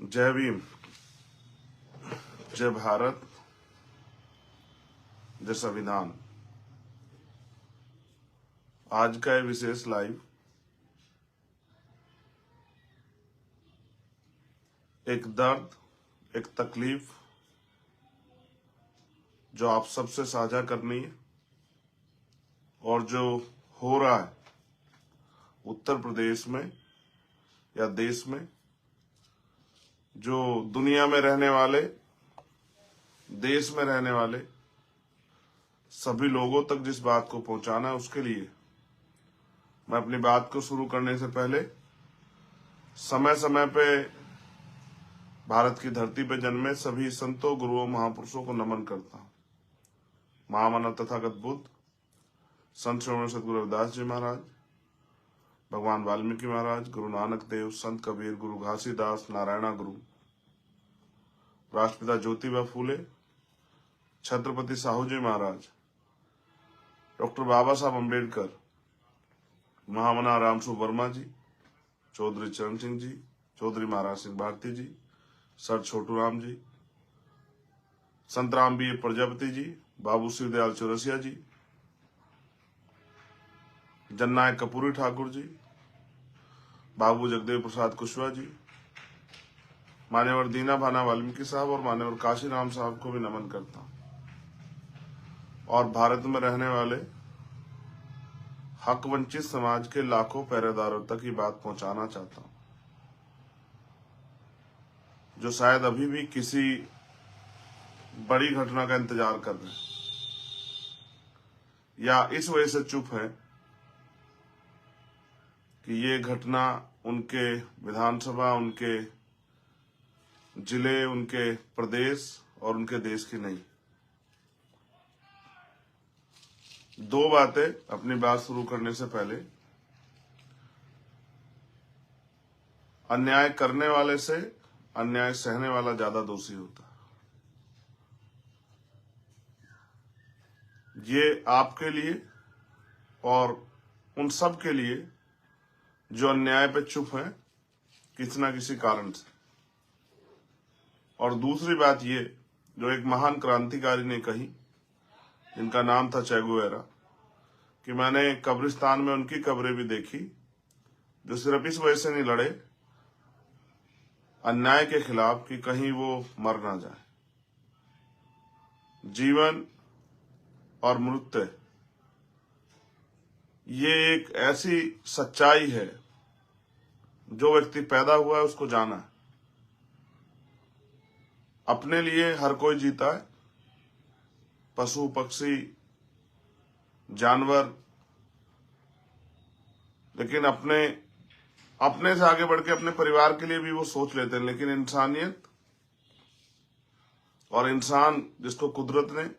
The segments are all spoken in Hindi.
जय भीम, जय भारत, जय संविधान। आज का ये विशेष लाइव एक दर्द, एक तकलीफ जो आप सबसे साझा करनी है और जो हो रहा है उत्तर प्रदेश में या देश में, जो दुनिया में रहने वाले, देश में रहने वाले सभी लोगों तक जिस बात को पहुंचाना है, उसके लिए मैं अपनी बात को शुरू करने से पहले समय समय पे भारत की धरती पर जन्मे सभी संतों, गुरुओं, महापुरुषों को नमन करता हूं। महामानव तथागत बुद्ध, संत श्री सद्गुरु रविदास जी महाराज, भगवान वाल्मीकि महाराज, गुरु नानक देव, संत कबीर, गुरु घासीदास, नारायणा गुरु, राष्ट्रपिता ज्योतिबा फूले, छत्रपति साहू जी महाराज, डॉक्टर बाबा साहब अम्बेडकर, महामना रामसु वर्मा जी, चौधरी चरण सिंह जी, चौधरी महाराज सिंह भारती जी, सर छोटू राम जी, संत राम बी प्रजापति जी, बाबू शिवदयाल चौरसिया जी, जननायक कपूरी ठाकुर जी, बाबू जगदेव प्रसाद कुशवाहा जी, मान्यवर दीना भाना वाल्मीकि साहब और मान्यवर काशी राम साहब को भी नमन करता हूं। और भारत में रहने वाले हक वंचित समाज के लाखों पहरेदारों तक ये बात पहुंचाना चाहता हूं, जो शायद अभी भी किसी बड़ी घटना का इंतजार कर रहे हैं या इस वजह से चुप है कि ये घटना उनके विधानसभा, उनके जिले, उनके प्रदेश और उनके देश की नहीं। दो बातें अपनी बात शुरू करने से पहले। अन्याय करने वाले से अन्याय सहने वाला ज्यादा दोषी होता है। ये आपके लिए और उन सब के लिए जो अन्याय पे चुप है किसी ना किसी कारण से। और दूसरी बात ये, जो एक महान क्रांतिकारी ने कही, जिनका नाम था चे गुवेरा, कि मैंने कब्रिस्तान में उनकी कब्रें भी देखी जो सिर्फ इस वजह से नहीं लड़े अन्याय के खिलाफ कि कहीं वो मर ना जाए। जीवन और मृत्यु ये एक ऐसी सच्चाई है, जो व्यक्ति पैदा हुआ है उसको जाना है। अपने लिए हर कोई जीता है, पशु पक्षी जानवर, लेकिन अपने से आगे बढ़ के अपने परिवार के लिए भी वो सोच लेते हैं। लेकिन इंसानियत और इंसान जिसको कुदरत ने,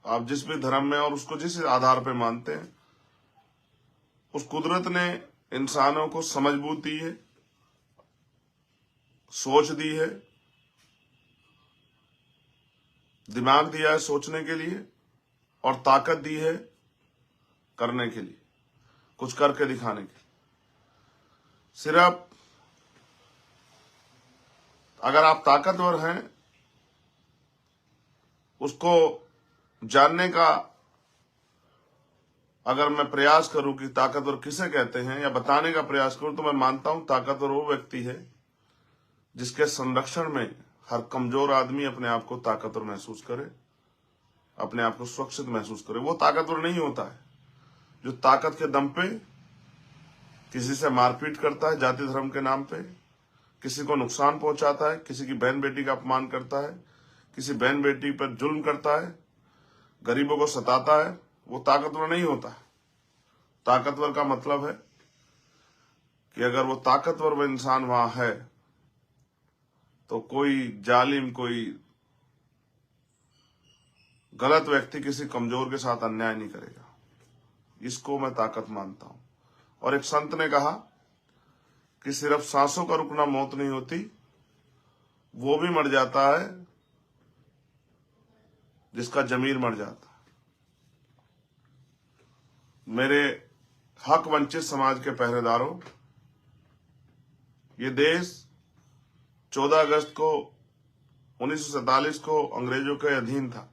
आप जिस भी धर्म में और उसको जिस आधार पे मानते हैं, उस कुदरत ने इंसानों को समझ बूझ दी है, सोच दी है, दिमाग दिया है सोचने के लिए और ताकत दी है करने के लिए, कुछ करके दिखाने के लिए। सिर्फ अगर आप ताकतवर हैं, उसको जानने का अगर मैं प्रयास करूं कि ताकतवर किसे कहते हैं या बताने का प्रयास करूं, तो मैं मानता हूं ताकतवर वो व्यक्ति है जिसके संरक्षण में हर कमजोर आदमी अपने आप को ताकतवर महसूस करे, अपने आप को सुरक्षित महसूस करे। वो ताकतवर नहीं होता है जो ताकत के दम पे किसी से मारपीट करता है, जाति धर्म के नाम पे किसी को नुकसान पहुंचाता है, किसी की बहन बेटी का अपमान करता है, किसी बहन बेटी पर जुल्म करता है, गरीबों को सताता है। वो ताकतवर नहीं होता है। ताकतवर का मतलब है कि अगर वो ताकतवर वो इंसान वहां है तो कोई जालिम, कोई गलत व्यक्ति किसी कमजोर के साथ अन्याय नहीं करेगा। इसको मैं ताकत मानता हूं। और एक संत ने कहा कि सिर्फ सांसों का रुकना मौत नहीं होती, वो भी मर जाता है जिसका जमीर मर जाता है। मेरे हक वंचित समाज के पहरेदारों, ये देश 14 अगस्त को 1947 को अंग्रेजों के अधीन था।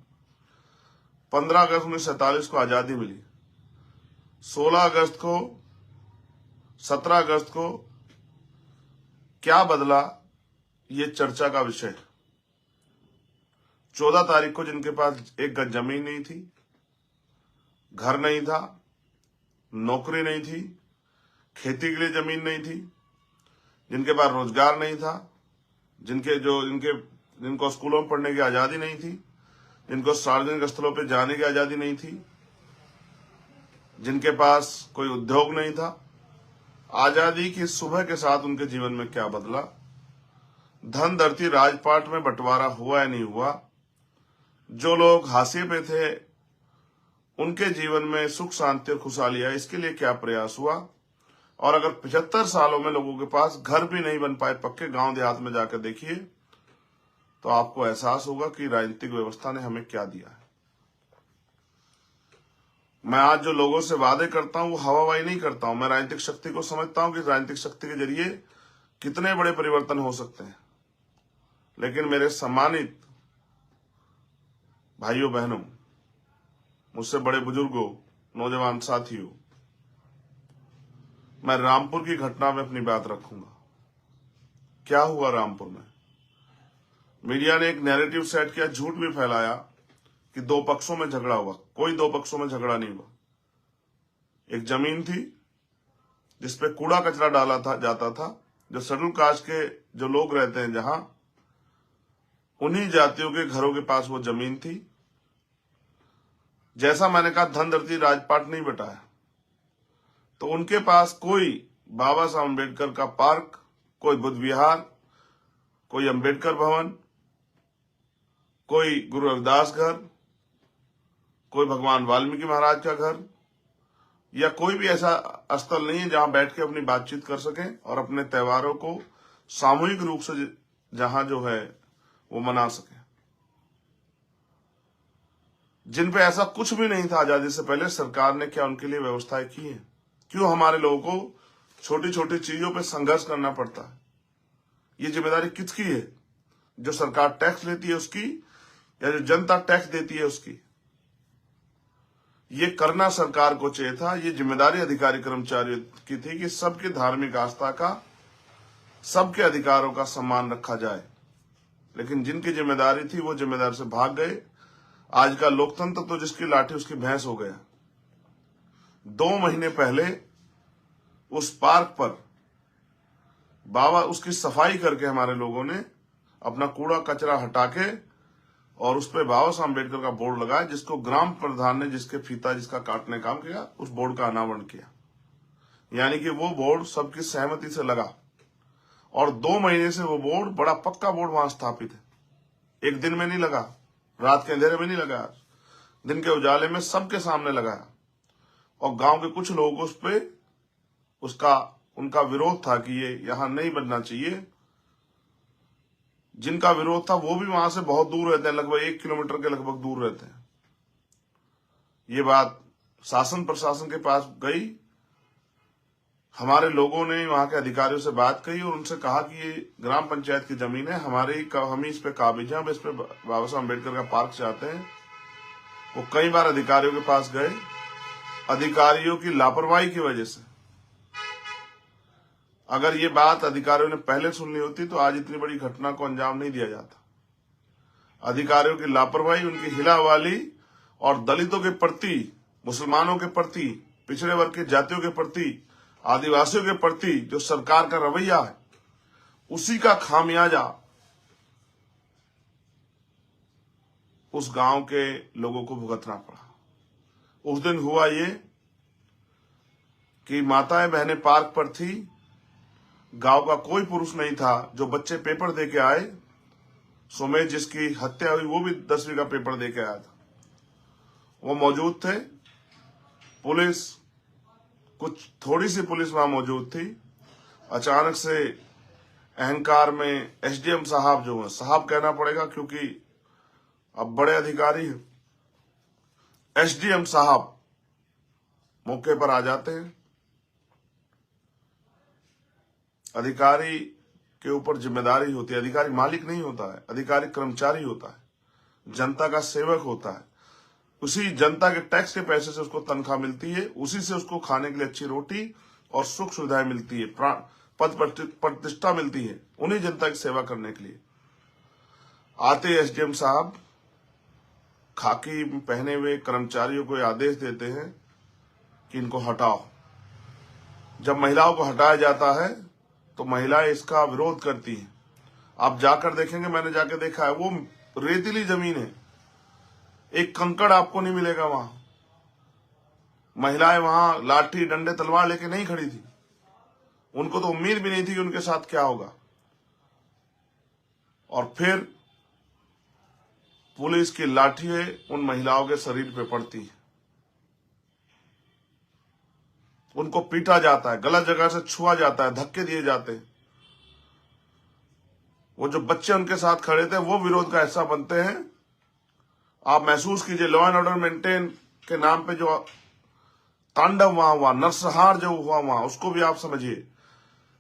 15 अगस्त 1947 को आजादी मिली। 16 अगस्त को 17 अगस्त को क्या बदला, ये चर्चा का विषय है। 14 तारीख को जिनके पास एक गज जमीन नहीं थी, घर नहीं था, नौकरी नहीं थी, खेती के लिए जमीन नहीं थी, जिनके पास रोजगार नहीं था, जिनको स्कूलों में पढ़ने की आजादी नहीं थी, जिनको सार्वजनिक स्थलों पर जाने की आजादी नहीं थी, जिनके पास कोई उद्योग नहीं था, आजादी की सुबह के साथ उनके जीवन में क्या बदला, धन धरती राजपाट में बंटवारा हुआ या नहीं हुआ, जो लोग हाशिए पे थे उनके जीवन में सुख शांति और खुशहाली आई, इसके लिए क्या प्रयास हुआ। और अगर 75 सालों में लोगों के पास घर भी नहीं बन पाए, पक्के गांव देहात में जाकर देखिए तो आपको एहसास होगा कि राजनीतिक व्यवस्था ने हमें क्या दिया है। मैं आज जो लोगों से वादे करता हूं वो हवाबाजी नहीं करता हूं। मैं राजनीतिक शक्ति को समझता हूं कि राजनीतिक शक्ति के जरिए कितने बड़े परिवर्तन हो सकते हैं। लेकिन मेरे सम्मानित भाइयों बहनों, मुझसे बड़े बुजुर्गों, नौजवान साथियों, मैं रामपुर की घटना में अपनी बात रखूंगा। क्या हुआ रामपुर में? मीडिया ने एक नैरेटिव सेट किया, झूठ भी फैलाया कि दो पक्षों में झगड़ा हुआ। कोई दो पक्षों में झगड़ा नहीं हुआ। एक जमीन थी जिसपे कूड़ा कचरा डाला जाता था, जो शेड्यूल कास्ट के जो लोग रहते हैं जहां, उन्हीं जातियों के घरों के पास वो जमीन थी। जैसा मैंने कहा, धन धरती राजपाट नहीं बटाया, तो उनके पास कोई बाबा साहब अम्बेडकर का पार्क, कोई बुद्ध विहार, कोई अम्बेडकर भवन, कोई गुरु रविदास घर, कोई भगवान वाल्मीकि महाराज का घर, या कोई भी ऐसा स्थल नहीं है जहां बैठ के अपनी बातचीत कर सकें और अपने त्योहारों को सामूहिक रूप से जहां जो है वो मना सकें। जिन पे ऐसा कुछ भी नहीं था आजादी से पहले, सरकार ने क्या उनके लिए व्यवस्थाएं की है? क्यों हमारे लोगों को छोटी छोटी चीजों पे संघर्ष करना पड़ता है? ये जिम्मेदारी किसकी है? जो सरकार टैक्स लेती है उसकी, या जो जनता टैक्स देती है उसकी? ये करना सरकार को चाहिए था। ये जिम्मेदारी अधिकारी कर्मचारियों की थी कि सबकी धार्मिक आस्था का, सबके अधिकारों का सम्मान रखा जाए। लेकिन जिनकी जिम्मेदारी थी वो जिम्मेदारी से भाग गए। आज का लोकतंत्र तो जिसकी लाठी उसकी भैंस हो गया। 2 महीने पहले उस पार्क पर बाबा उसकी सफाई करके हमारे लोगों ने अपना कूड़ा कचरा हटा के और उस पर बाबा साहब अम्बेडकर का बोर्ड लगाया, जिसको ग्राम प्रधान ने जिसके फीता जिसका काटने काम किया, उस बोर्ड का अनावरण किया। यानी कि वो बोर्ड सबकी सहमति से लगा और 2 महीने से वो बोर्ड, बड़ा पक्का बोर्ड वहां स्थापित है। एक दिन में नहीं लगा, रात के अंधेरे में नहीं लगा, दिन के उजाले में सबके सामने लगाया। और गांव के कुछ लोगों को उस पे उनका विरोध था कि ये यहां नहीं बनना चाहिए। जिनका विरोध था वो भी वहां से बहुत दूर रहते हैं, लगभग 1 किलोमीटर के लगभग दूर रहते हैं। ये बात शासन प्रशासन के पास गई। हमारे लोगों ने वहां के अधिकारियों से बात कही और उनसे कहा कि ये ग्राम पंचायत की जमीन है, हम इस पे काबिज हैं, हम इस पे बाबा साहब अम्बेडकर का पार्क चाहते हैं। वो कई बार अधिकारियों के पास गए। अधिकारियों की लापरवाही की वजह से, अगर ये बात अधिकारियों ने पहले सुन ली होती तो आज इतनी बड़ी घटना को अंजाम नहीं दिया जाता। अधिकारियों की लापरवाही, उनकी हिलावाली और दलितों के प्रति, मुसलमानों के प्रति, पिछड़े वर्ग के जातियों के प्रति, आदिवासियों के प्रति जो सरकार का रवैया है, उसी का खामियाजा उस गांव के लोगों को भुगतना पड़ा। उस दिन हुआ ये कि माताएं बहनें पार्क पर थी, गांव का कोई पुरुष नहीं था। जो बच्चे पेपर दे के आए, सुमेश जिसकी हत्या हुई वो भी 10वीं का पेपर दे के आया था, वो मौजूद थे। पुलिस, कुछ थोड़ी सी पुलिस वहां मौजूद थी। अचानक से अहंकार में एसडीएम साहब, जो है साहब कहना पड़ेगा क्योंकि अब बड़े अधिकारी हैं, एसडीएम साहब मौके पर आ जाते हैं। अधिकारी के ऊपर जिम्मेदारी होती है। अधिकारी मालिक नहीं होता है, अधिकारी कर्मचारी होता है, जनता का सेवक होता है। उसी जनता के टैक्स के पैसे से उसको तनख्वाह मिलती है, उसी से उसको खाने के लिए अच्छी रोटी और सुख सुविधाएं मिलती है, पद प्रतिष्ठा मिलती है, उन्हीं जनता की सेवा करने के लिए। आते एसडीएम साहब खाकी पहने हुए कर्मचारियों को आदेश देते हैं कि इनको हटाओ। जब महिलाओं को हटाया जाता है तो महिलाएं इसका विरोध करती हैं। आप जाकर देखेंगे, मैंने जाकर देखा है, वो रेतीली जमीन है, एक कंकड़ आपको नहीं मिलेगा वहां। महिलाएं वहां लाठी डंडे तलवार लेके नहीं खड़ी थी, उनको तो उम्मीद भी नहीं थी कि उनके साथ क्या होगा। और फिर पुलिस की लाठियां उन महिलाओं के शरीर पे पड़ती है, उनको पीटा जाता है, गलत जगह से छुआ जाता है, धक्के दिए जाते हैं। वो जो बच्चे उनके साथ खड़े थे वो विरोध का हिस्सा बनते हैं। आप महसूस कीजिए, लॉ एंड ऑर्डर मेंटेन के नाम पे जो तांडव वहां हुआ, नरसंहार जो हुआ वहां, उसको भी आप समझिए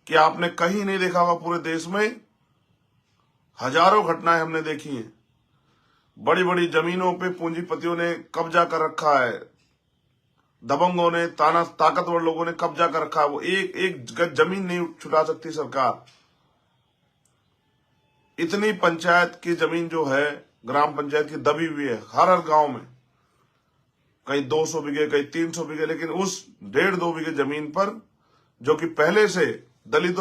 कि आपने कहीं नहीं देखा होगा। पूरे देश में हजारों घटनाएं हमने देखी हैं। बड़ी बड़ी जमीनों पे पूंजीपतियों ने कब्जा कर रखा है, दबंगों ने, ताकतवर लोगों ने कब्जा कर रखा है। वो एक एक गज जमीन नहीं छुटा सकती सरकार। इतनी पंचायत की जमीन जो है, ग्राम पंचायत की, दबी हुई है हर गांव में, कहीं 200 बीघे, कहीं 300 बीघे। लेकिन उस 1.5-2 बीघे जमीन पर, जो कि पहले से दलित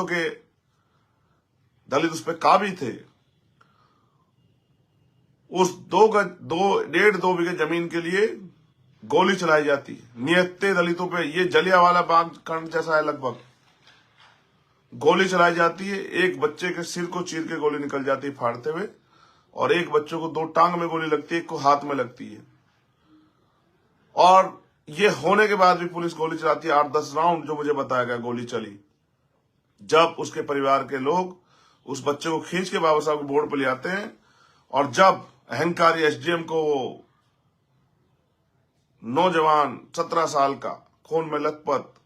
उस पर काबिज थे, उस 1.5-2 बीघे जमीन के लिए गोली चलाई जाती है। निहत्थे दलितों पे, ये जलियांवाला बाग कांड जैसा है लगभग। गोली चलाई जाती है, एक बच्चे के सिर को चीर के गोली निकल जाती है फाड़ते हुए, और एक बच्चे को 2 टांग में गोली लगती है, एक को हाथ में लगती है। और ये होने के बाद भी पुलिस गोली चलाती है। 8-10 राउंड जो मुझे बताया गया गोली चली। जब उसके परिवार के लोग उस बच्चे को खींच के बाबा साहब के बोर्ड पर ले आते हैं, और जब अहंकारी एसडीएम को नौजवान 17 साल का खून में लथपथ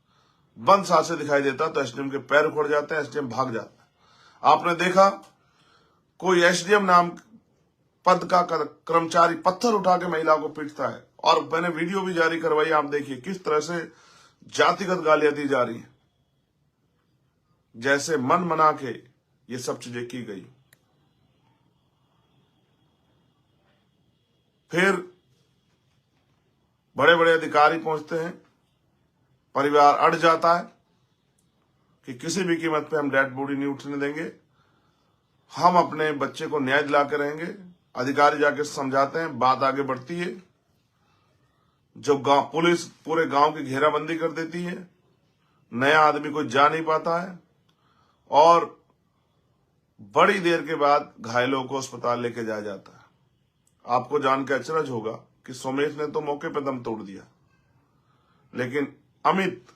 बंद सांसें दिखाई देता, तो एसडीएम के पैर उखड़ जाते हैं, एसडीएम भाग जाता है। आपने देखा कोई एसडीएम नाम पद का कर्मचारी पत्थर उठा के महिला को पीटता है, और मैंने वीडियो भी जारी करवाई। आप देखिए किस तरह से जातिगत गालियां दी जा रही हैं, जैसे मन मना के ये सब चीजें की गई। फिर बड़े बड़े अधिकारी पहुंचते हैं, परिवार अड़ जाता है कि किसी भी कीमत पे हम डेड बॉडी नहीं उठने देंगे, हम अपने बच्चे को न्याय दिला के रहेंगे। अधिकारी जाके समझाते हैं, बात आगे बढ़ती है। जब पुलिस पूरे गांव की घेराबंदी कर देती है, नया आदमी कोई जा नहीं पाता है, और बड़ी देर के बाद घायलों को अस्पताल लेके जाया जाता है। आपको जान के अचरज होगा कि सोमेश ने तो मौके पर दम तोड़ दिया, लेकिन अमित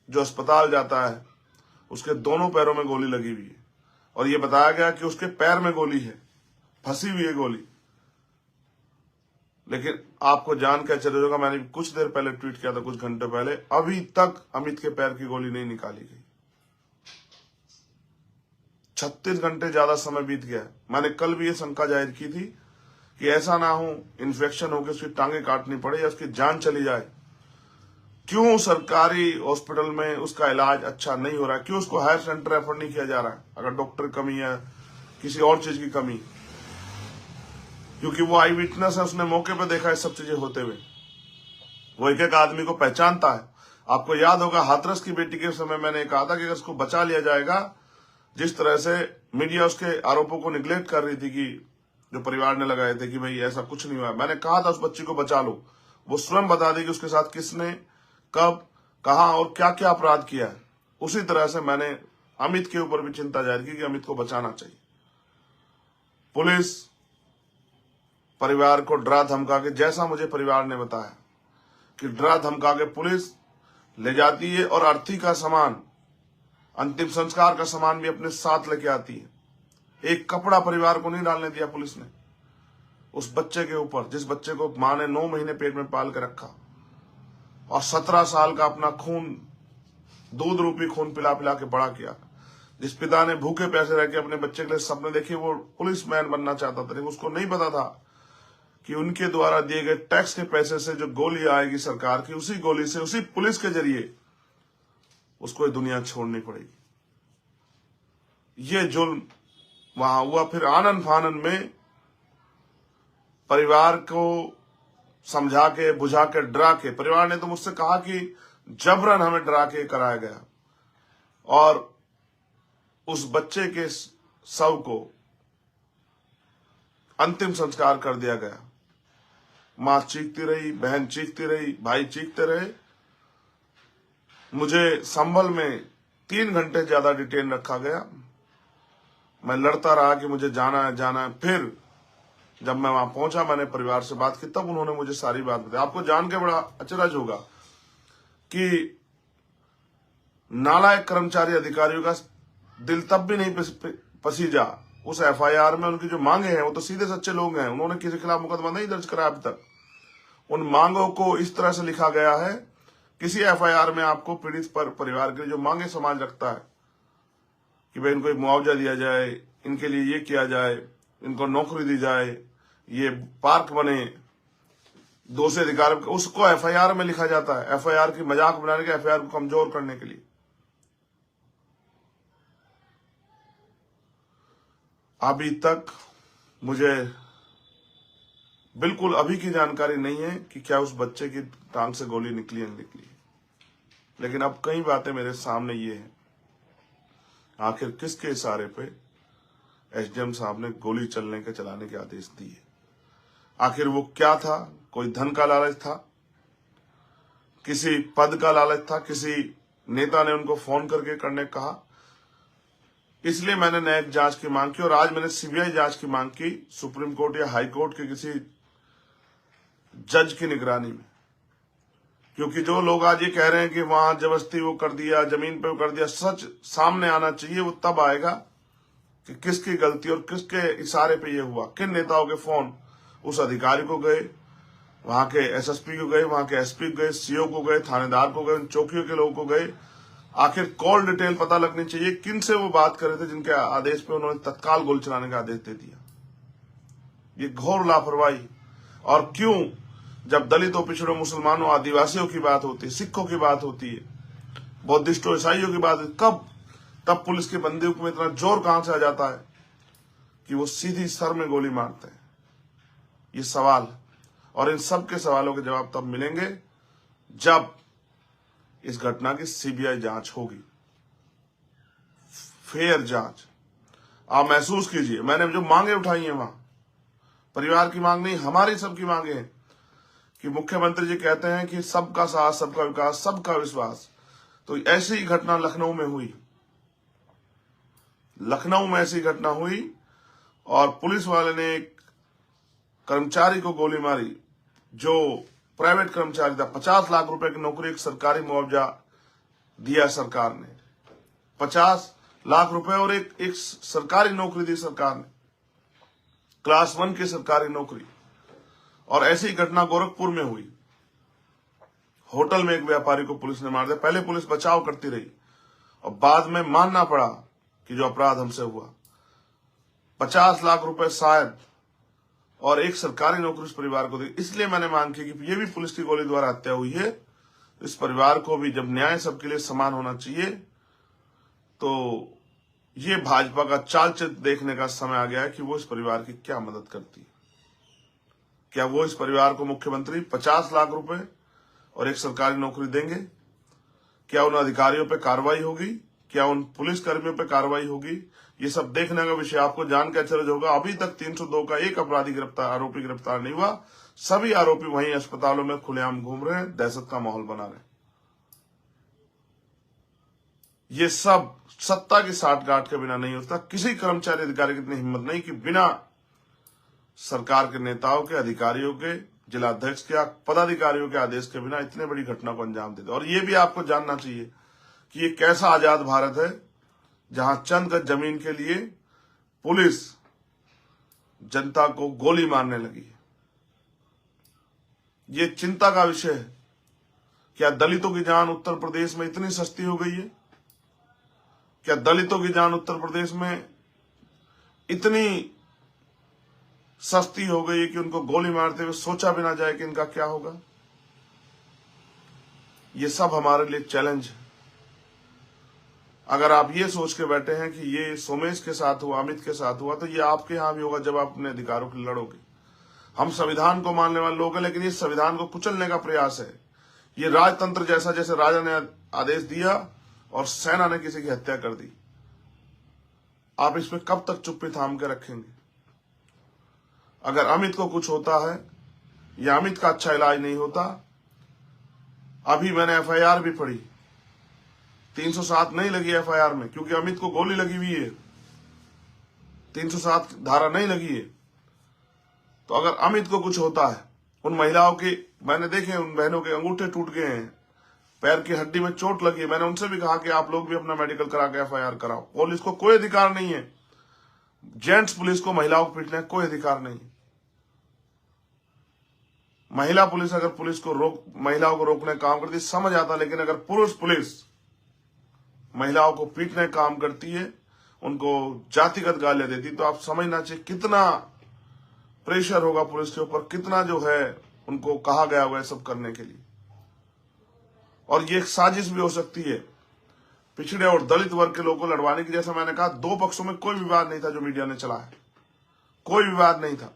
जो अस्पताल जाता है, उसके दोनों पैरों में गोली लगी हुई है, और यह बताया गया कि उसके पैर में गोली है, फंसी हुई है गोली। लेकिन आपको जान के अचरज होगा, मैंने कुछ देर पहले ट्वीट किया था, कुछ घंटे पहले, अभी तक अमित के पैर की गोली नहीं निकाली गई। 36 घंटे ज्यादा समय बीत गया। मैंने कल भी ये शंका जाहिर की थी कि ऐसा ना हो इन्फेक्शन होकर उसकी टांगे काटनी पड़े या उसकी जान चली जाए। क्यों सरकारी हॉस्पिटल में उसका इलाज अच्छा नहीं हो रहा है? क्यों उसको हायर सेंटर रेफर नहीं किया जा रहा है? अगर डॉक्टर की कमी है, किसी और चीज की कमी, क्योंकि वो आई विटनेस है, उसने मौके पर देखा है सब चीजें होते हुए। वो एक एक आदमी को पहचानता है। आपको याद होगा हाथरस की बेटी के समय मैंने कहा था कि अगर उसको बचा लिया जाएगा, जिस तरह से मीडिया उसके आरोपों को निगलेक्ट कर रही थी, कि जो परिवार ने लगाए थे कि भाई ऐसा कुछ नहीं हुआ, मैंने कहा था उस बच्ची को बचा लो, वो स्वयं बता देगी उसके साथ किसने, कब, कहां और क्या क्या अपराध किया है। उसी तरह से मैंने अमित के ऊपर भी चिंता जाहिर की कि अमित को बचाना चाहिए। पुलिस परिवार को डरा धमका के, जैसा मुझे परिवार ने बताया कि डरा धमका के पुलिस ले जाती है, और अर्थी का सामान, अंतिम संस्कार का सामान भी अपने साथ लेके आती है। एक कपड़ा परिवार को नहीं डालने दिया पुलिस ने उस बच्चे के ऊपर, जिस बच्चे को मां ने 9 महीने पेट में पाल के रखा, और 17 साल का अपना खून, दूध रूपी खून पिला पिला के बड़ा किया। जिस पिता ने भूखे प्यासे रह के अपने बच्चे के लिए सपने देखे, वो पुलिसमैन बनना चाहता था, लेकिन उसको नहीं पता था कि उनके द्वारा दिए गए टैक्स के पैसे से जो गोली आएगी सरकार की, उसी गोली से, उसी पुलिस के जरिए उसको ये दुनिया छोड़नी पड़ेगी। ये जुल्म वहां हुआ। फिर आनन फानन में परिवार को समझा के, बुझा के, डरा के, परिवार ने तो मुझसे कहा कि जबरन हमें डरा के कराया गया, और उस बच्चे के शव को अंतिम संस्कार कर दिया गया। मां चीखती रही, बहन चीखती रही, भाई चीखते रहे। मुझे संभल में 3 घंटे ज्यादा डिटेन रखा गया। मैं लड़ता रहा कि मुझे जाना है, जाना है। फिर जब मैं वहां पहुंचा, मैंने परिवार से बात की, तब उन्होंने मुझे सारी बात बताई। आपको जान के बड़ा अचरज होगा कि नालायक कर्मचारी अधिकारियों का दिल तब भी नहीं पसीजा। उस एफआईआर में उनकी जो मांगे हैं, वो तो सीधे सच्चे लोग हैं, उन्होंने किसी के खिलाफ मुकदमा नहीं दर्ज कराया अब तक। उन मांगों को इस तरह से लिखा गया है, किसी एफआईआर में आपको पीड़ित परिवार के लिए जो मांगे समाज रखता है कि भाई इनको मुआवजा दिया जाए, इनके लिए ये किया जाए, इनको नौकरी दी जाए, ये पार्क बने, दोषी अधिकार, उसको एफआईआर में लिखा जाता है, एफआईआर की मजाक बनाने के, एफआईआर को कमजोर करने के लिए। अभी तक मुझे बिल्कुल अभी की जानकारी नहीं है कि क्या उस बच्चे की टांग से गोली निकली है, निकली। लेकिन अब कई बातें मेरे सामने ये है, आखिर किसके इशारे पे एसडीएम साहब ने गोली चलाने के आदेश दिए? आखिर वो क्या था? कोई धन का लालच था, किसी पद का लालच था, किसी नेता ने उनको फोन करके करने कहा? इसलिए मैंने न्यायिक जांच की मांग की, और आज मैंने सीबीआई जांच की मांग की, सुप्रीम कोर्ट या हाई कोर्ट के किसी जज की निगरानी में। क्योंकि जो लोग आज ये कह रहे हैं कि वहां जबरदस्ती वो कर दिया, जमीन पे वो कर दिया, सच सामने आना चाहिए। वो तब आएगा कि किसकी गलती और किसके इशारे पे ये हुआ। किन नेताओं के फोन उस अधिकारी को गए, वहां के एसएसपी को गए, वहां के एसपी को गए, सीओ को गए, थानेदार को गए, उन चौकियों के लोगों को गए। आखिर कॉल डिटेल पता लगनी चाहिए, किन से वो बात कर रहे थे जिनके आदेश पे उन्होंने तत्काल गोली चलाने का आदेश दे दिया। ये घोर लापरवाही। और क्यों, जब दलितों, पिछड़ों, मुसलमानों, आदिवासियों की बात होती है, सिखों की बात होती है, बौद्धिस्टों, ईसाइयों की बात, कब तब पुलिस के बंदूक में इतना जोर कहां से आ जाता है कि वो सीधी सर में गोली मारते हैं? ये सवाल, और इन सब के सवालों के जवाब तब मिलेंगे जब इस घटना की सीबीआई जांच होगी, फेयर जांच। आप महसूस कीजिए, मैंने जो मांगे उठाई हैं वहां परिवार की मांग नहीं, हमारी सबकी मांगे हैं कि मुख्यमंत्री जी कहते हैं कि सबका साथ, सबका विकास, सबका विश्वास। तो ऐसी ही घटना लखनऊ में हुई, लखनऊ में ऐसी घटना हुई और पुलिस वाले ने एक कर्मचारी को गोली मारी जो प्राइवेट कर्मचारी था। 50 लाख रुपए की नौकरी, एक सरकारी मुआवजा दिया सरकार ने, 50 लाख रुपए, और एक सरकारी नौकरी दी सरकार ने, क्लास 1 की सरकारी नौकरी। और ऐसी घटना गोरखपुर में हुई, होटल में एक व्यापारी को पुलिस ने मार दिया। पहले पुलिस बचाव करती रही और बाद में मानना पड़ा कि जो अपराध हमसे हुआ। 50 लाख रुपए शायद, और एक सरकारी नौकरी उस परिवार को दी। इसलिए मैंने मांग की कि ये भी पुलिस की गोली द्वारा हत्या हुई है, इस परिवार को भी जब न्याय सबके लिए समान होना चाहिए, तो ये भाजपा का चाल चित्र देखने का समय आ गया है कि वो इस परिवार की क्या मदद करती है। क्या वो इस परिवार को मुख्यमंत्री 50 लाख रुपए और एक सरकारी नौकरी देंगे? क्या उन अधिकारियों पे कार्रवाई होगी? क्या उन पुलिस कर्मियों पे कार्रवाई होगी? ये सब देखने का विषय। आपको जान के आश्चर्य होगा, अभी तक 302 का एक आरोपी गिरफ्तार नहीं हुआ। सभी आरोपी वहीं अस्पतालों में खुलेआम घूम रहे हैं, दहशत का माहौल बना रहे हैं। ये सब सत्ता की साठगांठ के बिना नहीं होता। किसी कर्मचारी अधिकारी की इतनी हिम्मत नहीं कि बिना सरकार के नेताओं के, अधिकारियों के, जिलाध्यक्ष के, पदाधिकारियों के आदेश के बिना इतने बड़ी घटना को अंजाम देते। और ये भी आपको जानना चाहिए कि ये कैसा आजाद भारत है जहां चंद गज जमीन के लिए पुलिस जनता को गोली मारने लगी है। ये चिंता का विषय है। क्या दलितों की जान उत्तर प्रदेश में इतनी सस्ती हो गई है? क्या दलितों की जान उत्तर प्रदेश में इतनी सस्ती हो गई है कि उनको गोली मारते हुए सोचा भी ना जाए कि इनका क्या होगा? ये सब हमारे लिए चैलेंज है। अगर आप ये सोच के बैठे हैं कि ये सोमेश के साथ हुआ, अमित के साथ हुआ, तो ये आपके यहां भी होगा जब आप अपने अधिकारों के लिए लड़ोगे। हम संविधान को मानने वाले लोग हैं, लेकिन ये संविधान को कुचलने का प्रयास है। ये राजतंत्र जैसा, जैसे राजा ने आदेश दिया और सेना ने किसी की हत्या कर दी। आप इसमें कब तक चुप्पी थाम के रखेंगे? अगर अमित को कुछ होता है या अमित का अच्छा इलाज नहीं होता, अभी मैंने एफआईआर भी पढ़ी, 307 नहीं लगी एफआईआर में, क्योंकि अमित को गोली लगी हुई है, 307 धारा नहीं लगी है। तो अगर अमित को कुछ होता है, उन महिलाओं की मैंने देखे, उन बहनों के अंगूठे टूट गए हैं, पैर की हड्डी में चोट लगी है, मैंने उनसे भी कहा कि आप लोग भी अपना मेडिकल करा के एफआईआर कराओ। पुलिस को कोई अधिकार नहीं है, जेंट्स पुलिस को महिलाओं को पीटने का कोई अधिकार नहीं। महिला पुलिस अगर महिलाओं को रोकने का काम करती समझ आता, लेकिन अगर पुरुष पुलिस महिलाओं को पीटने का काम करती है, उनको जातिगत गालियां देती, तो आप समझना चाहिए कितना प्रेशर होगा पुलिस के ऊपर, कितना जो है उनको कहा गया हुआ है सब करने के लिए। और ये एक साजिश भी हो सकती है पिछड़े और दलित वर्ग के लोगों को लड़वाने की। जैसा मैंने कहा, दो पक्षों में कोई विवाद नहीं था जो मीडिया ने चला है, कोई विवाद नहीं था।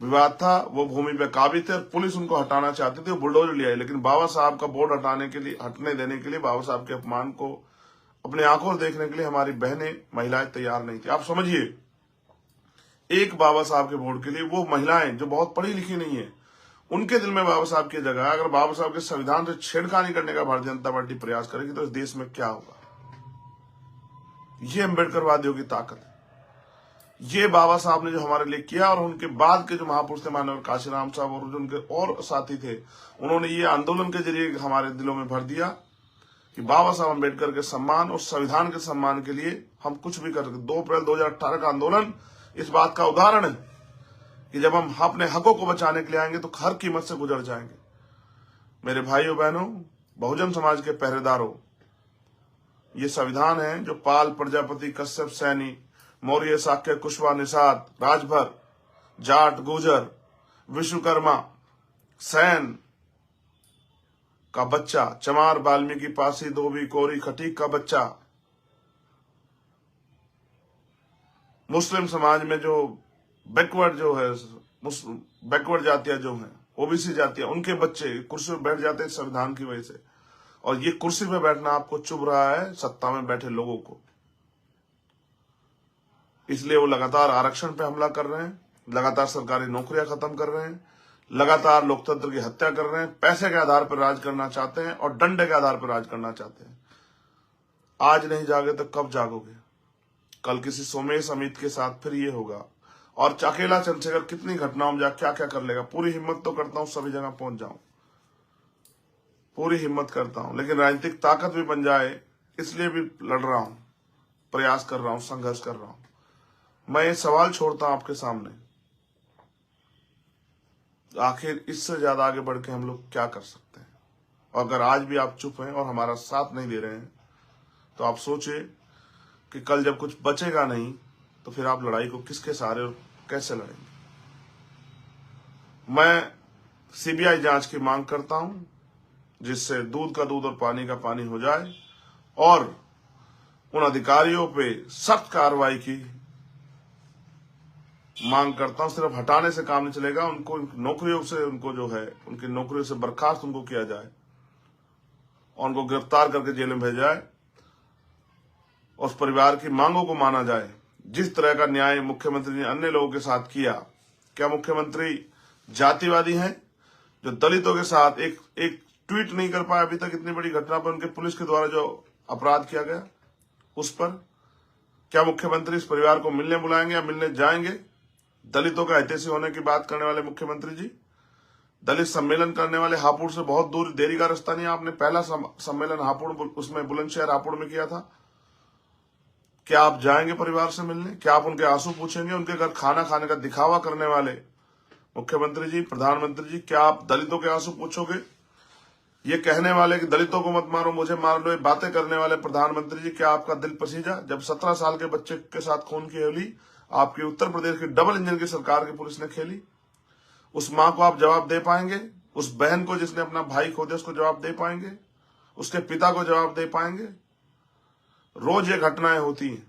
विवाद था वो भूमि पे काबिज थे, पुलिस उनको हटाना चाहती थी, वो बुलडोजर ले आई। लेकिन बाबा साहब का बोर्ड हटने देने के लिए, बाबा साहब के अपमान को अपने आंखों से देखने के लिए हमारी बहनें, महिलाएं तैयार नहीं थी। आप समझिए, एक बाबा साहब के बोर्ड के लिए वो महिलाएं जो बहुत पढ़ी लिखी नहीं है, उनके दिल में बाबा साहब की जगह है। अगर बाबा साहब के संविधान से छेड़खानी करने का भारतीय जनता पार्टी प्रयास करेगी तो इस देश में क्या होगा? ये अम्बेडकरवादियों की ताकत है। ये बाबा साहब ने जो हमारे लिए किया, और उनके बाद के जो महापुरुष थे, माननीय काशीराम साहब और जो उनके और साथी थे, उन्होंने ये आंदोलन के जरिए हमारे दिलों में भर दिया कि बाबा साहब अम्बेडकर के सम्मान और संविधान के सम्मान के लिए हम कुछ भी कर सकते। 2 अप्रैल 2018 का आंदोलन इस बात का उदाहरण है कि जब हम अपने हकों को बचाने के लिए आएंगे तो हर कीमत से गुजर जाएंगे। मेरे भाइयों बहनों, बहुजन समाज के पहरेदारों, ये संविधान है जो पाल, प्रजापति, कश्यप, सैनी, मौर्य, शाक्य, कुशवा, निषाद, राजभर, जाट, गुर्जर, विश्वकर्मा, सैन का बच्चा, चमार, वाल्मीकि, पासी, धोबी, कोरी, खटीक का बच्चा, मुस्लिम समाज में जो बैकवर्ड जातियां जो हैं, ओबीसी जातियां, उनके बच्चे कुर्सी पर बैठ जाते हैं संविधान की वजह से। और ये कुर्सी पे बैठना आपको चुभ रहा है सत्ता में बैठे लोगों को, इसलिए वो लगातार आरक्षण पे हमला कर रहे हैं, लगातार सरकारी नौकरियां खत्म कर रहे हैं, लगातार लोकतंत्र की हत्या कर रहे हैं, पैसे के आधार पर राज करना चाहते हैं और डंडे के आधार पर राज करना चाहते हैं। आज नहीं जागे तो कब जागोगे? कल किसी सोमेश, अमित के साथ फिर ये होगा। और अकेला चंद्रशेखर कितनी घटनाओं में क्या क्या कर लेगा। पूरी हिम्मत तो करता हूं सभी जगह पहुंच जाऊं, पूरी हिम्मत करता हूं, लेकिन राजनीतिक ताकत भी बन जाए इसलिए भी लड़ रहा हूं, प्रयास कर रहा हूं, संघर्ष कर रहा हूं। मैं ये सवाल छोड़ता हूं आपके सामने, आखिर इससे ज्यादा आगे बढ़ के हम लोग क्या कर सकते हैं? और अगर आज भी आप चुप हैं और हमारा साथ नहीं दे रहे हैं, तो आप सोचिए कि कल जब कुछ बचेगा नहीं तो फिर आप लड़ाई को किसके सहारे और कैसे लड़ेंगे? मैं सीबीआई जांच की मांग करता हूं, जिससे दूध का दूध और पानी का पानी हो जाए, और उन अधिकारियों पे सख्त कार्रवाई की मांग करता हूं। सिर्फ हटाने से काम नहीं चलेगा, उनको नौकरियों से, उनको जो है उनकी नौकरियों से बर्खास्त उनको किया जाए और उनको गिरफ्तार करके जेल में भेजा जाए, उस परिवार की मांगों को माना जाए। जिस तरह का न्याय मुख्यमंत्री ने अन्य लोगों के साथ किया, क्या मुख्यमंत्री जातिवादी हैं जो दलितों के साथ एक ट्वीट नहीं कर पाए अभी तक? इतनी बड़ी घटना पर उनके पुलिस के द्वारा जो अपराध किया गया उस पर क्या मुख्यमंत्री इस परिवार को मिलने बुलाएंगे या मिलने जाएंगे? दलितों का हितैषी होने की बात करने वाले मुख्यमंत्री जी, दलित सम्मेलन करने वाले हापुड़ से बहुत दूर, देरी का रास्ता नहीं। आपने पहला सम्मेलन हापुड़, उसमें बुलंदशहर हापुड़ में किया था। क्या आप जाएंगे परिवार से मिलने? क्या आप उनके आंसू पूछेंगे? उनके घर खाना खाने का दिखावा करने वाले मुख्यमंत्री जी, प्रधानमंत्री जी, क्या आप दलितों के आंसू पूछोगे? ये कहने वाले कि दलितों को मत मारो, मुझे मार लो, ये बातें करने वाले प्रधानमंत्री जी, क्या आपका दिल पसीजा? जब 17 साल के बच्चे के साथ खून की होली आपकी उत्तर प्रदेश की डबल इंजन की सरकार की पुलिस ने खेली, उस मां को आप जवाब दे पाएंगे? उस बहन को जिसने अपना भाई खो दिया उसको जवाब दे पाएंगे? उसके पिता को जवाब दे पाएंगे? रोज ये घटनाएं होती हैं,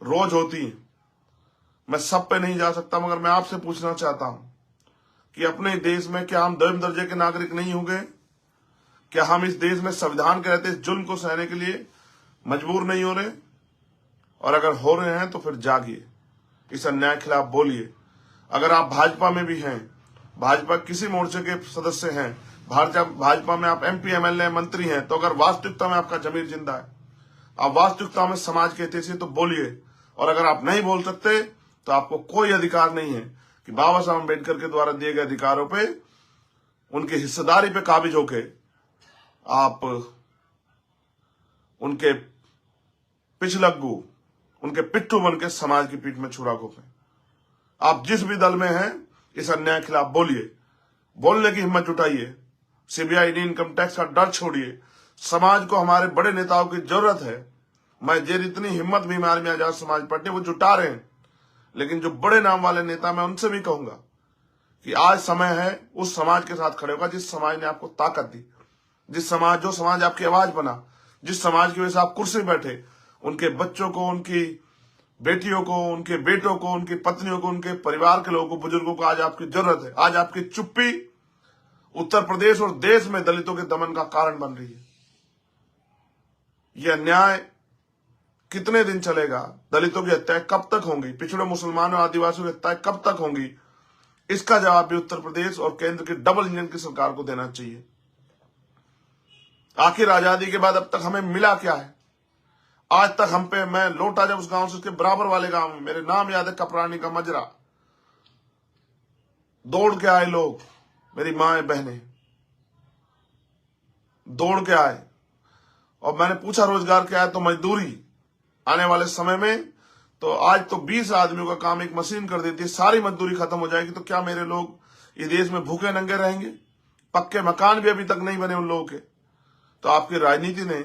रोज होती हैं। मैं सब पे नहीं जा सकता, मगर मैं आपसे पूछना चाहता हूं कि अपने देश में क्या हम दसवें दर्जे के नागरिक नहीं हो गए? क्या हम इस देश में संविधान के रहते इस जुल्म को सहने के लिए मजबूर नहीं हो रहे? और अगर हो रहे हैं तो फिर जागिए, इस अन्याय के खिलाफ बोलिए। अगर आप भाजपा में भी हैं, भाजपा किसी मोर्चे के सदस्य हैं, भाजपा में आप MP MLA मंत्री हैं, तो अगर वास्तविकता में आपका जमीर जिंदा है, आप वास्तविकता में समाज के हित से तो बोलिए। और अगर आप नहीं बोल सकते तो आपको कोई अधिकार नहीं है कि बाबा साहब अम्बेडकर के द्वारा दिए गए अधिकारों पे, उनकी हिस्सेदारी पे काबिज होके आप उनके पिछलग्गू, उनके पिट्ठू बन के समाज की पीठ में छुरा घोंपें। आप जिस भी दल में हैं, इस अन्याय के खिलाफ बोलिए, बोलने की हिम्मत जुटाइए। CBI इनकम टैक्स का डर छोड़िए। समाज को हमारे बड़े नेताओं की जरूरत है। मैं जितनी हिम्मत भी हमारे में आजाद समाज पार्टी वो जुटा रहे हैं, लेकिन जो बड़े नाम वाले नेता, मैं उनसे भी कहूंगा कि आज समय है उस समाज के साथ खड़े होगा जिस समाज ने आपको ताकत दी, जो समाज आपकी आवाज बना, जिस समाज की वजह से आप कुर्सी बैठे। उनके बच्चों को, उनकी बेटियों को, उनके बेटों को, उनकी पत्नियों को, उनके परिवार के लोगों को, बुजुर्गों को आज आपकी जरूरत है। आज आपकी चुप्पी उत्तर प्रदेश और देश में दलितों के दमन का कारण बन रही है। यह अन्याय कितने दिन चलेगा? दलितों की हत्याएं कब तक होंगी? पिछड़े मुसलमानों आदिवासियों की हत्याएं कब तक होंगी? इसका जवाब भी उत्तर प्रदेश और केंद्र की डबल इंजन की सरकार को देना चाहिए। आखिर आजादी के बाद अब तक हमें मिला क्या है? आज तक हम पे, मैं लौटा जब उस गांव से, उसके बराबर वाले गांव में, मेरे नाम याद है, कपरानी का मजरा, दौड़ के आए लोग, मेरी माँ बहनें दौड़ के आए, और मैंने पूछा रोजगार क्या है, तो मजदूरी। आने वाले समय में तो आज तो 20 आदमियों का काम एक मशीन कर देती है, सारी मजदूरी खत्म हो जाएगी। तो क्या मेरे लोग इस देश में भूखे नंगे रहेंगे? पक्के मकान भी अभी तक नहीं बने उन लोगों के। तो आपकी राजनीति ने,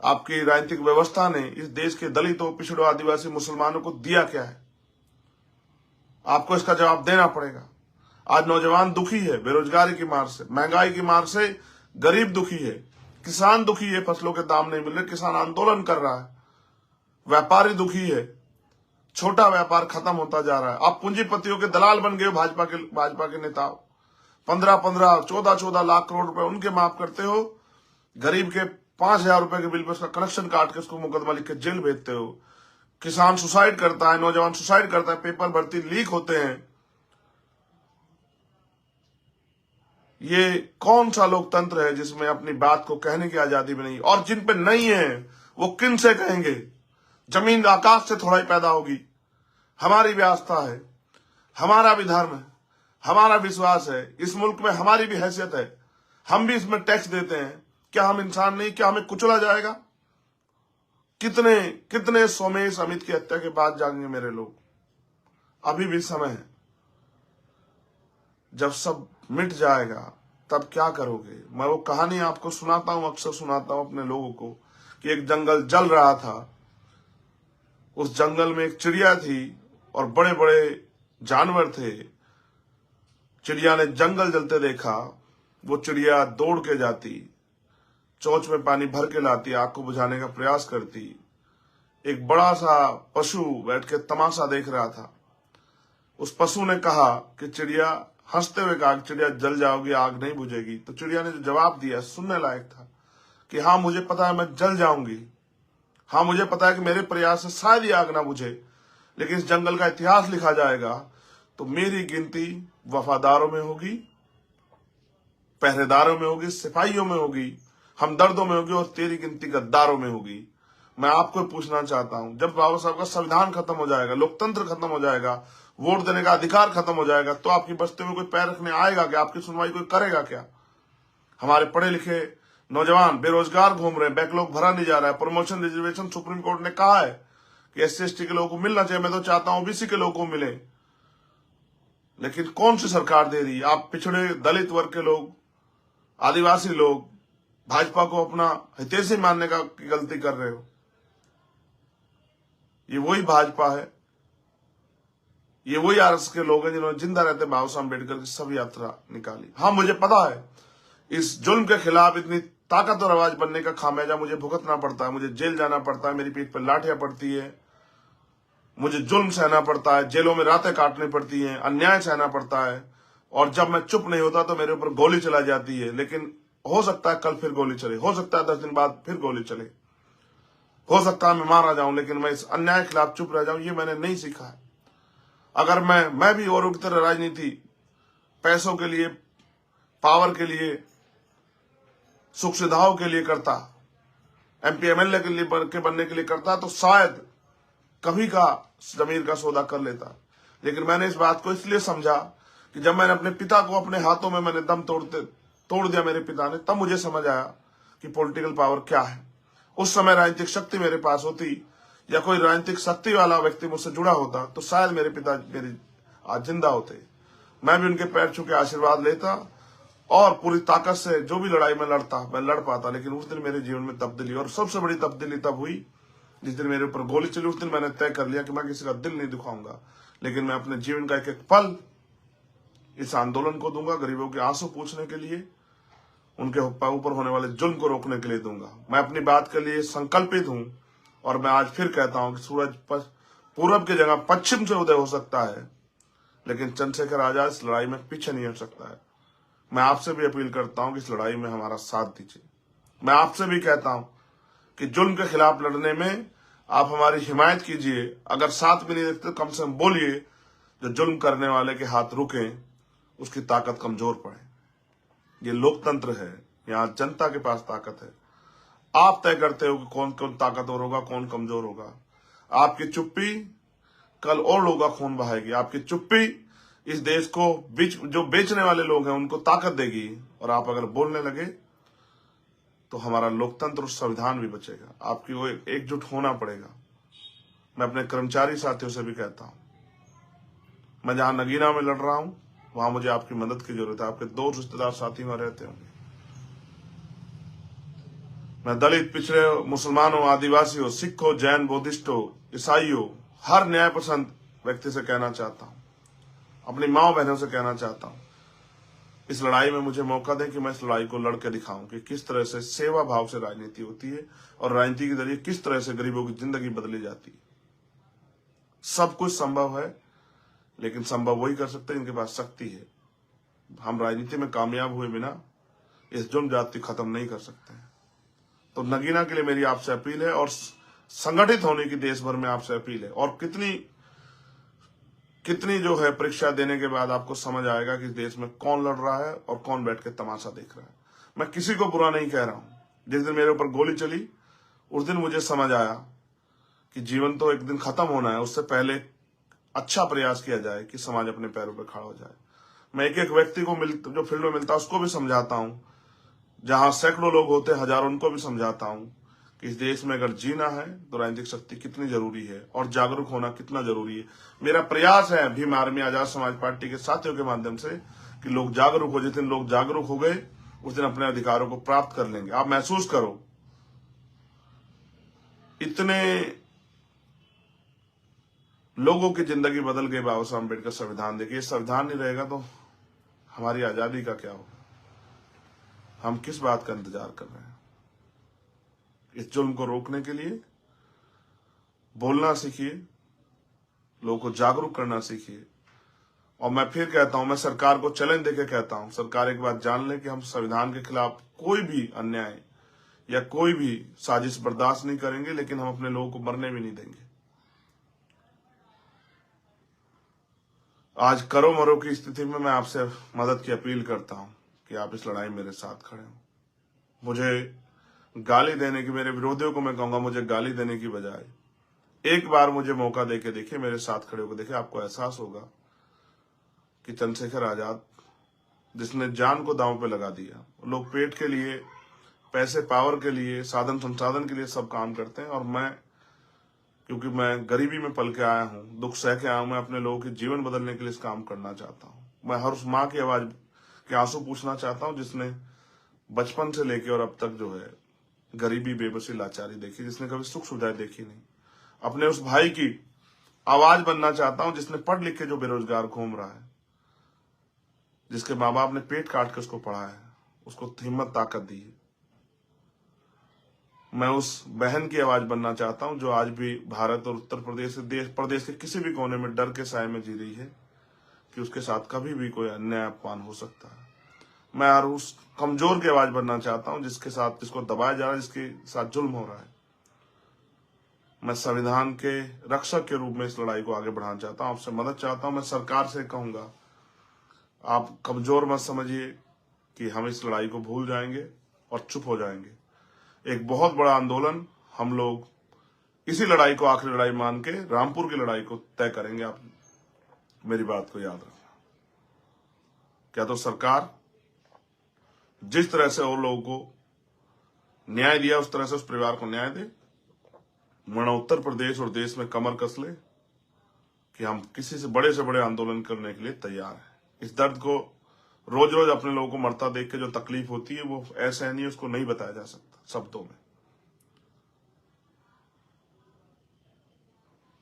आपकी राजनीतिक व्यवस्था ने इस देश के दलितों, पिछड़ों, आदिवासी, मुसलमानों को दिया क्या है? आपको इसका जवाब देना पड़ेगा। आज नौजवान दुखी है बेरोजगारी की मार से, महंगाई की मार से, गरीब दुखी है, किसान दुखी है, फसलों के दाम नहीं मिल रहे, किसान आंदोलन कर रहा है, व्यापारी दुखी है, छोटा व्यापार खत्म होता जा रहा है। आप पूंजीपतियों के दलाल बन गए हो। भाजपा के नेता 15-15, 14-14 लाख करोड़ रुपए उनके माफ करते हो। गरीब के 5,000 रुपए के बिल पर उसका कनेक्शन काट के उसको मुकदमा लिख के जेल भेजते हो। किसान सुसाइड करता है, नौजवान सुसाइड करता है, पेपर भर्ती लीक होते हैं। ये कौन सा लोकतंत्र है जिसमें अपनी बात को कहने की आजादी भी नहीं? और जिन पे नहीं है वो किन से कहेंगे? जमीन आकाश से थोड़ा ही पैदा होगी। हमारी भी आस्था है, हमारा भी धर्म है, हमारा विश्वास है, इस मुल्क में हमारी भी हैसियत है, हम भी इसमें टैक्स देते हैं। क्या हम इंसान नहीं? क्या हमें कुचला जाएगा? कितने कितने सोमेश अमित की हत्या के बाद जाएंगे मेरे लोग? अभी भी समय है। जब सब मिट जाएगा तब क्या करोगे? मैं वो कहानी आपको सुनाता हूं, अक्सर सुनाता हूं अपने लोगों को, कि एक जंगल जल रहा था। उस जंगल में एक चिड़िया थी और बड़े बड़े जानवर थे। चिड़िया ने जंगल जलते देखा। वो चिड़िया दौड़ के जाती, चोंच में पानी भर के लाती, आग को बुझाने का प्रयास करती। एक बड़ा सा पशु बैठ के तमाशा देख रहा था। उस पशु ने कहा कि चिड़िया, हंसते हुए कहा, चिड़िया जल जाओगी, आग नहीं बुझेगी। तो चिड़िया ने जो जवाब दिया सुनने लायक था कि हाँ मुझे पता है मैं जल जाऊंगी, हाँ मुझे पता है कि मेरे प्रयास से शायद ही आग ना बुझे, लेकिन इस जंगल का इतिहास लिखा जाएगा तो मेरी गिनती वफादारों में होगी, पहरेदारों में होगी, सिपाहियों में होगी, हमदर्दों में होगी, और तेरी गिनती गद्दारों में होगी। मैं आपको पूछना चाहता हूं, जब बाबा साहब का संविधान खत्म हो जाएगा, लोकतंत्र खत्म हो जाएगा, वोट देने का अधिकार खत्म हो जाएगा, तो आपकी बस्ती में कोई पैर रखने आएगा क्या? आपकी सुनवाई कोई करेगा क्या? हमारे पढ़े लिखे नौजवान बेरोजगार घूम रहे हैं, बैकलॉग भरा नहीं जा रहा है। प्रमोशन रिजर्वेशन सुप्रीम कोर्ट ने कहा है कि SC/ST के लोगों को मिलना चाहिए। मैं तो चाहता हूं OBC के लोगों को मिले, लेकिन कौन सी सरकार दे रही है? आप पिछड़े दलित वर्ग के लोग, आदिवासी लोग भाजपा को अपना हितैषी मानने का की गलती कर रहे हो। ये वही भाजपा है, ये वही आरएसएस के लोग हैं जिन्होंने जिंदा रहते बाबा साहब अम्बेडकर की सब यात्रा निकाली। हाँ, मुझे पता है इस जुल्म के खिलाफ इतनी ताकत और आवाज बनने का खामियाजा मुझे भुगतना पड़ता है, मुझे जेल जाना पड़ता है, मेरी पीठ पर लाठियां पड़ती है, मुझे जुल्म सहना पड़ता है, जेलों में रातें काटनी पड़ती हैं, अन्याय सहना पड़ता है, और जब मैं चुप नहीं होता तो मेरे ऊपर गोली चला जाती है। लेकिन हो सकता है कल फिर गोली चले, हो सकता है 10 दिन बाद फिर गोली चले, हो सकता है मैं मारा जाऊं, लेकिन मैं इस अन्याय के खिलाफ चुप रह जाऊं, ये मैंने नहीं सीखा है। अगर मैं भी औरों की तरह राजनीति पैसों के लिए, पावर के लिए, सुख सुविधाओं के लिए करता, MP MLA के लिए बनने के लिए करता, तो शायद कभी का जमीर का सौदा कर लेता। लेकिन मैंने इस बात को इसलिए समझा कि जब मैंने अपने पिता को अपने हाथों में मैंने दम तोड़ दिया मेरे पिता ने, तब मुझे समझ आया कि पॉलिटिकल पावर क्या है। उस समय राजनीतिक शक्ति मेरे पास होती या कोई राजनीतिक शक्ति वाला व्यक्ति मुझसे जुड़ा होता तो शायद मेरे पिता मेरी आज जिंदा होते। मैं भी उनके पैर छू के आशीर्वाद लेता और पूरी ताकत से जो भी लड़ाई में लड़ता मैं लड़ पाता। लेकिन उस दिन मेरे जीवन में तब्दीली, और सबसे बड़ी तब्दीली तब हुई जिस दिन मेरे ऊपर गोली चली। उस दिन मैंने तय कर लिया कि मैं किसी का दिल नहीं दुखाऊंगा, लेकिन मैं अपने जीवन का एक एक पल इस आंदोलन को दूंगा, गरीबों के आंसू पूछने के लिए, उनके ऊपर होने वाले जुल्म को रोकने के लिए दूंगा। मैं अपनी बात के लिए संकल्पित हूं और मैं आज फिर कहता हूं कि सूरज पूरब की जगह पश्चिम से उदय हो सकता है, लेकिन चंद्रशेखर आजाद इस लड़ाई में पीछे नहीं हट सकता है। मैं आपसे भी अपील करता हूं कि इस लड़ाई में हमारा साथ दीजिए। मैं आपसे भी कहता हूं कि जुल्म के खिलाफ लड़ने में आप हमारी हिमायत कीजिए। अगर साथ भी नहीं देते तो कम से कम बोलिए, जो जुल्म करने वाले के हाथ रुके, उसकी ताकत कमजोर पड़े। ये लोकतंत्र है, यहाँ जनता के पास ताकत है। आप तय करते हो कि कौन कौन ताकतवर होगा, कौन कमजोर होगा। आपकी चुप्पी कल और लोगों का खून बहाएगी। आपकी चुप्पी इस देश को जो बेचने वाले लोग हैं उनको ताकत देगी, और आप अगर बोलने लगे तो हमारा लोकतंत्र और संविधान भी बचेगा। आपकी वो एकजुट होना पड़ेगा। मैं अपने कर्मचारी साथियों से भी कहता हूं, मैं जहां नगीना में लड़ रहा हूं वहां मुझे आपकी मदद की जरूरत है। आपके दोस्त रिश्तेदार साथी वहां रहते होंगे। मैं दलित, पिछड़े, मुसलमानों, आदिवासी हो, सिख हो, जैन, बुद्धिस्ट हो, ईसाई हो, हर न्याय पसंद व्यक्ति से कहना चाहता हूं, अपनी माओ बहनों से कहना चाहता हूं, इस लड़ाई में मुझे मौका दें कि मैं इस लड़ाई को लड़के दिखाऊं कि किस तरह से सेवा भाव से राजनीति होती है और राजनीति के जरिए किस तरह से गरीबों की जिंदगी बदली जाती है। सब कुछ संभव है, लेकिन संभव वही कर सकते हैं जिनके पास शक्ति है। हम राजनीति में कामयाब हुए बिना इस जुल्म जाति खत्म नहीं कर सकते हैं। तो नगीना के लिए मेरी आपसे अपील है और संगठित होने की देश भर में आपसे अपील है। और कितनी जो है परीक्षा देने के बाद आपको समझ आएगा कि देश में कौन लड़ रहा है और कौन बैठ के तमाशा देख रहा है। मैं किसी को बुरा नहीं कह रहा हूं। जिस दिन मेरे ऊपर गोली चली उस दिन मुझे समझ आया कि जीवन तो एक दिन खत्म होना है, उससे पहले अच्छा प्रयास किया जाए कि समाज अपने पैरों पर खड़ा हो जाए। मैं एक एक व्यक्ति को जो फील्ड में मिलता है उसको भी समझाता हूं, जहां सैकड़ों लोग होते हैं, हजारों, उनको भी समझाता हूं कि इस देश में अगर जीना है तो राजनीतिक शक्ति कितनी जरूरी है और जागरूक होना कितना जरूरी है। मेरा प्रयास है भीम आर्मी आजाद समाज पार्टी के साथियों के माध्यम से कि लोग जागरूक हो। जिस दिन लोग जागरूक हो गए उस दिन अपने अधिकारों को प्राप्त कर लेंगे। आप महसूस करो, इतने लोगों की जिंदगी बदल गई बाबा साहब अम्बेडकर संविधान देखिए। संविधान नहीं रहेगा तो हमारी आजादी का क्या होगा? हम किस बात का इंतजार कर रहे हैं? इस जुल्म को रोकने के लिए बोलना सीखिए, लोगों को जागरूक करना सीखिए। और मैं फिर कहता हूं, मैं सरकार को चैलेंज देके कहता हूं, सरकार एक बात जान ले कि हम संविधान के खिलाफ कोई भी अन्याय या कोई भी साजिश बर्दाश्त नहीं करेंगे, लेकिन हम अपने लोगों को मरने भी नहीं देंगे। आज करो मरो की स्थिति में मैं आपसे मदद की अपील करता हूं कि आप इस लड़ाई में मेरे साथ खड़े हो। मुझे गाली देने की, मेरे विरोधियों को मैं कहूंगा, मुझे गाली देने की बजाय एक बार मुझे मौका देके देखिए, मेरे साथ खड़े होकर देखिए, आपको एहसास होगा कि चंद्रशेखर आजाद जिसने जान को दांव पे लगा दिया। लोग पेट के लिए, पैसे, पावर के लिए, साधन संसाधन के लिए सब काम करते हैं, और मैं, क्योंकि मैं गरीबी में पल के आया हूं, दुख सह के आया हूं, मैं अपने लोगों के जीवन बदलने के लिए इस काम करना चाहता हूं। मैं हर उस माँ की आवाज के आंसू पूछना चाहता हूं जिसने बचपन से लेके और अब तक जो है गरीबी, बेबसी, लाचारी देखी, जिसने कभी सुख सुविधाएं देखी नहीं। अपने उस भाई की आवाज बनना चाहता हूं जिसने पढ़ लिख के जो बेरोजगार घूम रहा है, जिसके माँ बाप ने पेट काट के उसको पढ़ाया है, उसको हिम्मत ताकत दी है। मैं उस बहन की आवाज बनना चाहता हूं जो आज भी भारत और उत्तर प्रदेश प्रदेश के किसी भी कोने में डर के साए में जी रही है कि उसके साथ कभी भी कोई अन्याय अपमान हो सकता है। मैं हर उस कमजोर की आवाज बनना चाहता हूं जिसको दबाया जा रहा है, जिसके साथ जुल्म हो रहा है। मैं संविधान के रक्षक के रूप में इस लड़ाई को आगे बढ़ाना चाहता हूं, आपसे मदद चाहता हूं। मैं सरकार से कहूंगा, आप कमजोर मत समझिए कि हम इस लड़ाई को भूल जाएंगे और चुप हो जाएंगे। एक बहुत बड़ा आंदोलन हम लोग इसी लड़ाई को आखिरी लड़ाई मान के रामपुर की लड़ाई को तय करेंगे। आप मेरी बात को याद रखना। क्या तो सरकार जिस तरह से और लोगों को न्याय दिया उस तरह से उस परिवार को न्याय दे, वरना उत्तर प्रदेश और देश में कमर कस ले कि हम किसी से बड़े आंदोलन करने के लिए तैयार हैं। इस दर्द को रोज रोज अपने लोगों को मरता देख के जो तकलीफ होती है वो ऐसे नहीं, उसको नहीं बताया जा सकता शब्दों में।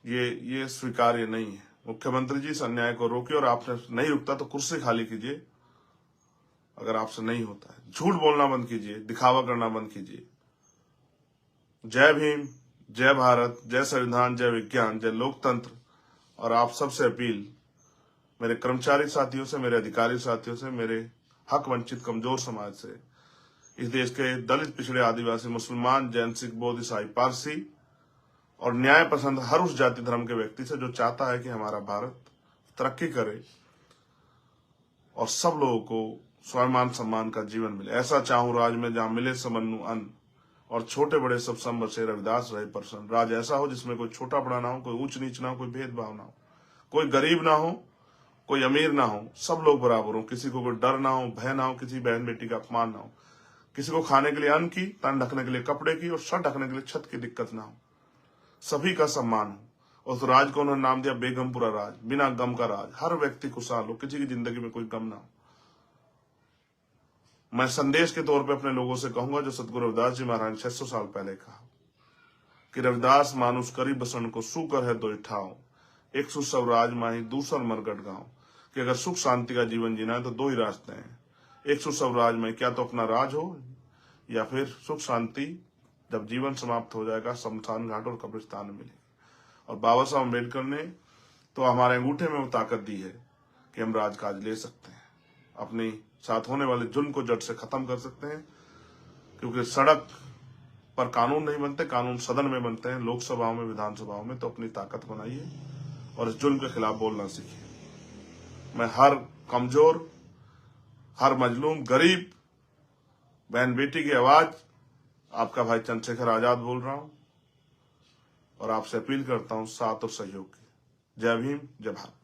ये स्वीकार्य नहीं है। मुख्यमंत्री जी इस अन्याय को रोकिए, और आपने नहीं रुकता तो कुर्सी खाली कीजिए। अगर आपसे नहीं होता है, झूठ बोलना बंद कीजिए, दिखावा करना बंद कीजिए। जय भीम, जय भारत, जय संविधान, जय विज्ञान, जय लोकतंत्र। और आप सबसे अपील, मेरे कर्मचारी साथियों से, मेरे अधिकारी साथियों से, मेरे हक वंचित कमजोर समाज से, इस देश के दलित, पिछड़े, आदिवासी, मुसलमान, जैन, सिख, बौद्ध, ईसाई, पारसी और न्याय पसंद हर उस जाति धर्म के व्यक्ति से जो चाहता है कि हमारा भारत तरक्की करे और सब लोगों को स्वाभिमान सम्मान का जीवन मिले। ऐसा चाहूं राज में जहां मिले समन्नु अन्न, और छोटे बड़े सब संबर से रविदास रहे प्रसन्न। राज ऐसा हो जिसमें कोई छोटा बड़ा ना हो, कोई ऊंच नीच ना हो, कोई भेदभाव ना हो, कोई गरीब ना हो, कोई अमीर ना हो, सब लोग बराबर हो। किसी को कोई डर ना हो, भय ना हो, किसी बहन बेटी का अपमान ना हो, किसी को खाने के लिए अन्न की, तन ढकने के लिए कपड़े की और सर ढकने के लिए छत की दिक्कत ना हो। सभी का सम्मान हो। उस राज को उन्होंने नाम दिया बेगमपुरा राज, बिना गम का राज। हर व्यक्ति खुशहाल हो, किसी की जिंदगी में कोई गम ना हो। मैं संदेश के तौर पे अपने लोगों से कहूंगा जो सतगुरु रविदास जी महाराज 600 साल पहले कहा कि रविदास मानुष करी बसन को सुकर है दो ठाव, एक सु सब राज माही दूसर मरगट गांव। कि अगर सुख शांति का जीवन जीना है तो दो ही रास्ते हैं, एक सु सब राज में, क्या तो अपना राज हो या फिर सुख शांति जब जीवन समाप्त हो जाएगा शमशान घाट और कब्रिस्तान में मिलेगी। और बाबा साहब अम्बेडकर ने तो हमारे अंगूठे में वो ताकत दी है कि हम राजकाज ले सकते हैं, अपनी साथ होने वाले जुल्म को जड़ से खत्म कर सकते हैं। क्योंकि सड़क पर कानून नहीं बनते, कानून सदन में बनते हैं, लोकसभाओं में, विधानसभाओं में। तो अपनी ताकत बनाइए और इस जुल्म के खिलाफ बोलना सीखिए। मैं हर कमजोर, हर मजलूम, गरीब बहन बेटी की आवाज आपका भाई चंद्रशेखर आजाद बोल रहा हूं, और आपसे अपील करता हूं साथ और सहयोग की। जय भीम, जय भारत।